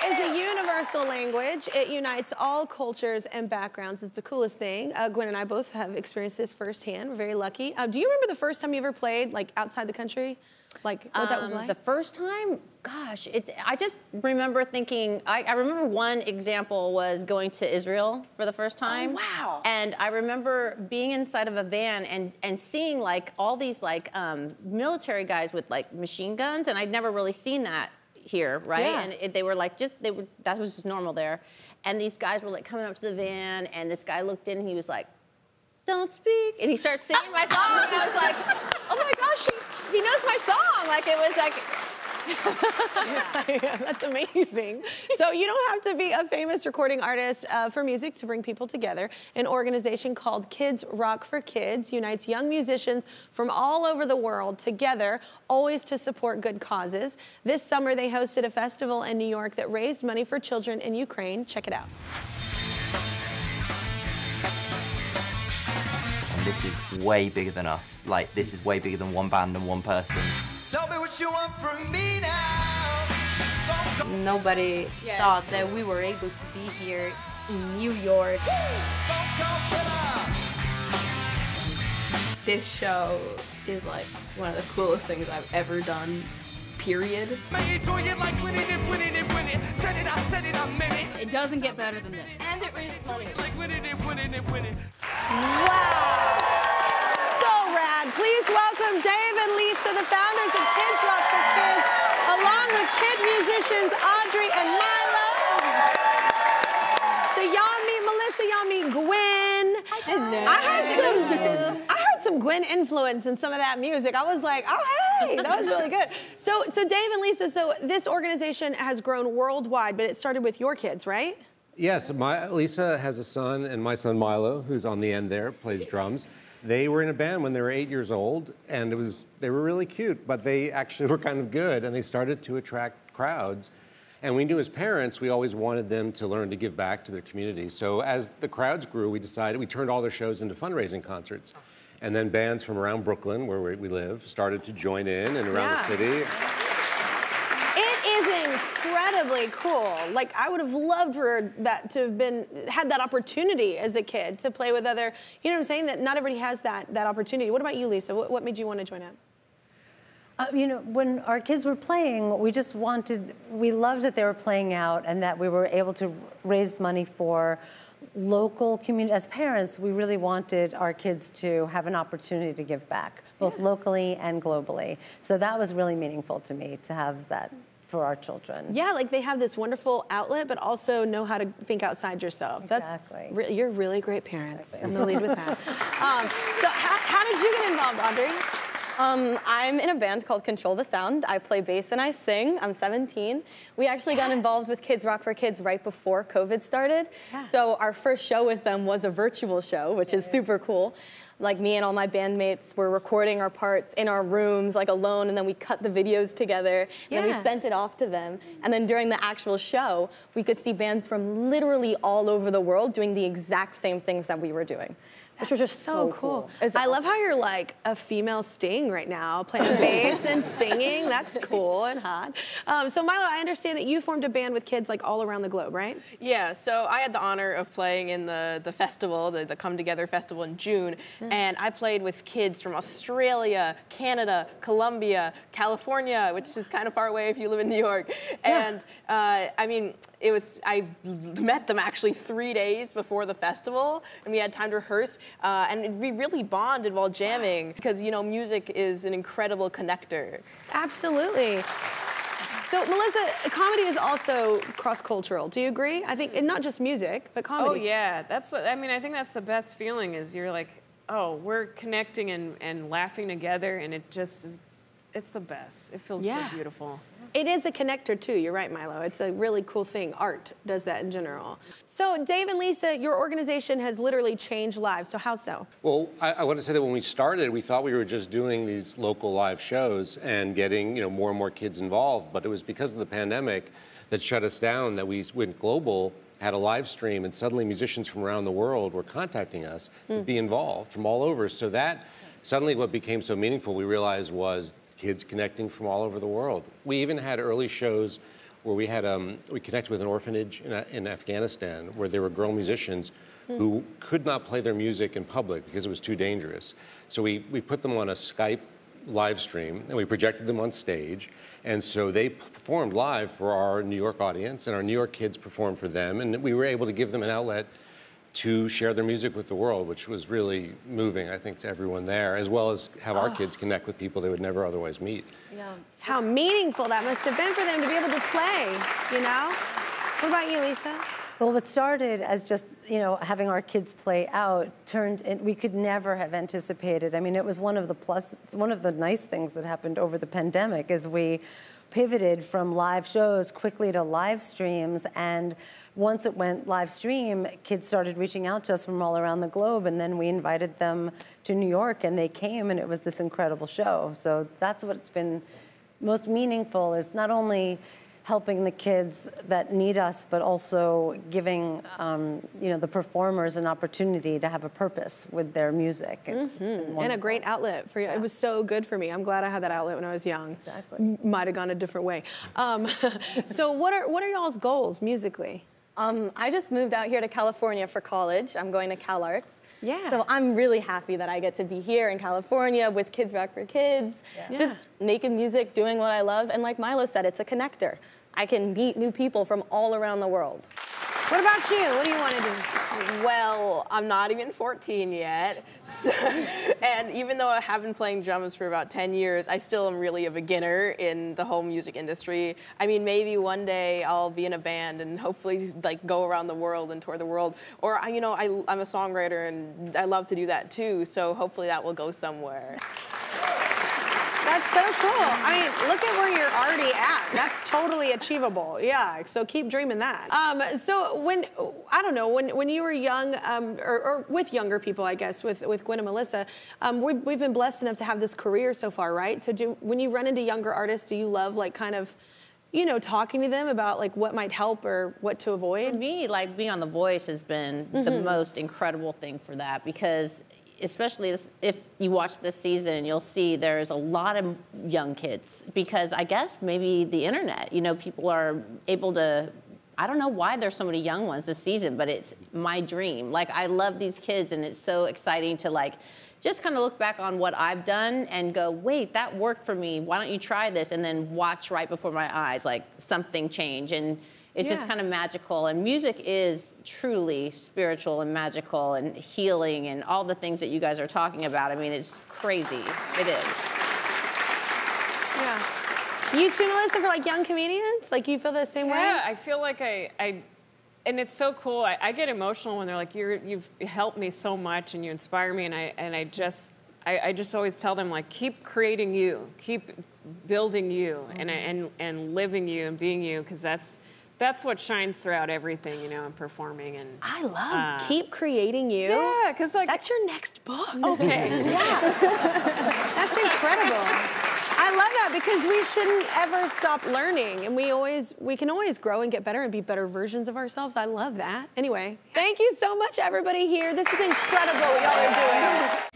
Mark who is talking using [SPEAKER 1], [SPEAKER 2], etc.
[SPEAKER 1] is a universal language. It unites all cultures and backgrounds. It's the coolest thing. Gwen and I both have experienced this firsthand. We're very lucky. Do you remember the first time you ever played, like, outside the country? Like, what that was like?
[SPEAKER 2] The first time, gosh, I just remember thinking, I remember one example was going to Israel for the first time.
[SPEAKER 1] Oh, wow.
[SPEAKER 2] And I remember being inside of a van and seeing like all these like military guys with like machine guns, and I'd never really seen that here, right?
[SPEAKER 1] Yeah.
[SPEAKER 2] And they were like, that was just normal there. And these guys were like coming up to the van, and this guy looked in and he was like, "Don't speak," and he starts singing my song, and I was like, "Oh my gosh, he knows my song!" Like it was like.
[SPEAKER 1] Yeah, that's amazing. So you don't have to be a famous recording artist for music to bring people together. An organization called Kids Rock for Kids unites young musicians from all over the world together, always to support good causes. This summer, they hosted a festival in New York that raised money for children in Ukraine. Check it out.
[SPEAKER 3] And this is way bigger than us. Like, this is way bigger than one band and one person.
[SPEAKER 4] Tell me what you want from me now.
[SPEAKER 5] Nobody thought that we were able to be here in New York. This show is like one of the coolest things I've ever done, period.
[SPEAKER 6] It doesn't get better than this.
[SPEAKER 7] And it raises money.
[SPEAKER 1] Wow! So rad. Please welcome Dave and Lisa, the founders of Kids Rock for Kids, along with kid musicians Audrey and Milo. So y'all meet Melissa, y'all meet Gwen. I heard some Gwen influence in some of that music. I was like, oh, hey, that was really good. So Dave and Lisa, so this organization has grown worldwide, but it started with your kids, right?
[SPEAKER 8] Yes, Lisa has a son, and my son Milo, who's on the end there, plays drums. They were in a band when they were 8 years old, and they were really cute, but they actually were kind of good, and they started to attract crowds. And we knew as parents, we always wanted them to learn to give back to their community. So as the crowds grew, we turned all their shows into fundraising concerts. And then bands from around Brooklyn, where we live, started to join in and around the city.
[SPEAKER 1] It is incredibly cool. Like, I would have loved for that to have had that opportunity as a kid to play with other, you know what I'm saying? That not everybody has that opportunity. What about you, Lisa? What made you want to join up?
[SPEAKER 9] You know, when our kids were playing, we loved that they were playing out and that we were able to raise money for local community. As parents, we really wanted our kids to have an opportunity to give back, both locally and globally. So that was really meaningful to me, to have that for our children.
[SPEAKER 1] Yeah, like they have this wonderful outlet, but also know how to think outside yourself.
[SPEAKER 9] Exactly.
[SPEAKER 1] You're really great parents. I'm gonna lead with that. So how did you get involved, Audrey?
[SPEAKER 10] I'm in a band called Control the Sound. I play bass and I sing. I'm 17. We actually got involved with Kids Rock for Kids right before COVID started. Yeah. So our first show with them was a virtual show, which is super cool. Like, me and all my bandmates were recording our parts in our rooms, like, alone, and then we cut the videos together, and then we sent it off to them. And then during the actual show, we could see bands from literally all over the world doing the exact same things that we were doing. Which was just so cool.
[SPEAKER 1] I love how you're like a female Sting right now, playing bass and singing. That's cool and hot. So Milo, I understand that you formed a band with kids like all around the globe, right?
[SPEAKER 7] Yeah, so I had the honor of playing in the festival, the Come Together Festival in June, and I played with kids from Australia, Canada, Colombia, California, which is kind of far away if you live in New York. And I mean, I met them actually 3 days before the festival, and we had time to rehearse. And we really bonded while jamming because, you know, music is an incredible connector.
[SPEAKER 1] Absolutely. So, Melissa, comedy is also cross-cultural. Do you agree? I think, and not just music, but comedy.
[SPEAKER 11] Oh, yeah. I think that's the best feeling is you're like, oh, we're connecting and laughing together, and it just is, it's the best. It feels so beautiful.
[SPEAKER 1] It is a connector, too. You're right, Milo. It's a really cool thing. Art does that in general. So, Dave and Lisa, your organization has literally changed lives. So how so?
[SPEAKER 8] Well, I want to say that when we started, we thought we were just doing these local live shows and getting, you know, more and more kids involved. But it was because of the pandemic that shut us down that we went global, had a live stream, and suddenly musicians from around the world were contacting us to be involved from all over. So that suddenly what became so meaningful, we realized, was kids connecting from all over the world. We even had early shows where we had we connected with an orphanage in Afghanistan where there were girl musicians who could not play their music in public because it was too dangerous. So we put them on a Skype live stream and we projected them on stage. And so they performed live for our New York audience, and our New York kids performed for them. And we were able to give them an outlet to share their music with the world, which was really moving, I think, to everyone there, as well as have our kids connect with people they would never otherwise meet.
[SPEAKER 1] Yeah. How meaningful that must have been for them to be able to play, you know? What about you, Lisa?
[SPEAKER 9] Well, what started as just, having our kids play out we could never have anticipated. I mean, it was one of the nice things that happened over the pandemic is we pivoted from live shows quickly to live streams, and once it went live stream, kids started reaching out to us from all around the globe, and then we invited them to New York, and they came, and it was this incredible show. So that's what's been most meaningful, is not only helping the kids that need us, but also giving the performers an opportunity to have a purpose with their music.
[SPEAKER 1] And a great outlet for you. Yeah. It was so good for me. I'm glad I had that outlet when I was young.
[SPEAKER 9] Exactly.
[SPEAKER 1] Might have gone a different way. So what are y'all's goals musically?
[SPEAKER 10] I just moved out here to California for college. I'm going to Cal Arts.
[SPEAKER 1] Yeah.
[SPEAKER 10] So I'm really happy that I get to be here in California with Kids Rock for Kids, just making music, doing what I love. And like Milo said, it's a connector. I can meet new people from all around the world.
[SPEAKER 1] What about you? What do you want to do?
[SPEAKER 7] Well, I'm not even 14 yet. So, and even though I have been playing drums for about 10 years, I still am really a beginner in the whole music industry. I mean, maybe one day I'll be in a band and hopefully like go around the world and tour the world. Or, I'm a songwriter and I love to do that too. So hopefully that will go somewhere.
[SPEAKER 1] That's so cool. I mean, look at where you're already at. That's totally achievable. Yeah, so keep dreaming that. So when you were young, or with younger people, I guess, with Gwen and Melissa, we've been blessed enough to have this career so far, right? So when you run into younger artists, do you love like kind of, talking to them about like what might help or what to avoid?
[SPEAKER 2] For me, like being on The Voice has been the most incredible thing for that, because especially if you watch this season, you'll see there's a lot of young kids, because I guess maybe the internet, people are able to, I don't know why there's so many young ones this season, but it's my dream. Like, I love these kids, and it's so exciting to like, just kind of look back on what I've done and go, wait, that worked for me. Why don't you try this? And then watch right before my eyes, like something change. And it's just kind of magical. And music is truly spiritual and magical and healing and all the things that you guys are talking about. I mean, it's crazy. It is.
[SPEAKER 1] Yeah. You too, Melissa, for like young comedians? Like, you feel the same way?
[SPEAKER 11] Yeah, I feel like and it's so cool. I get emotional when they're like, you've helped me so much and you inspire me. And I just always tell them, like, keep creating you, keep building you, and living you and being you, because that's what shines throughout everything, and performing. And
[SPEAKER 1] I love keep creating you.
[SPEAKER 11] Yeah, because like
[SPEAKER 1] that's your next book.
[SPEAKER 11] Okay.
[SPEAKER 1] Yeah. That's incredible. I love that, because we shouldn't ever stop learning, and we can always grow and get better and be better versions of ourselves. I love that. Anyway, thank you so much, everybody here. This is incredible what y'all are doing.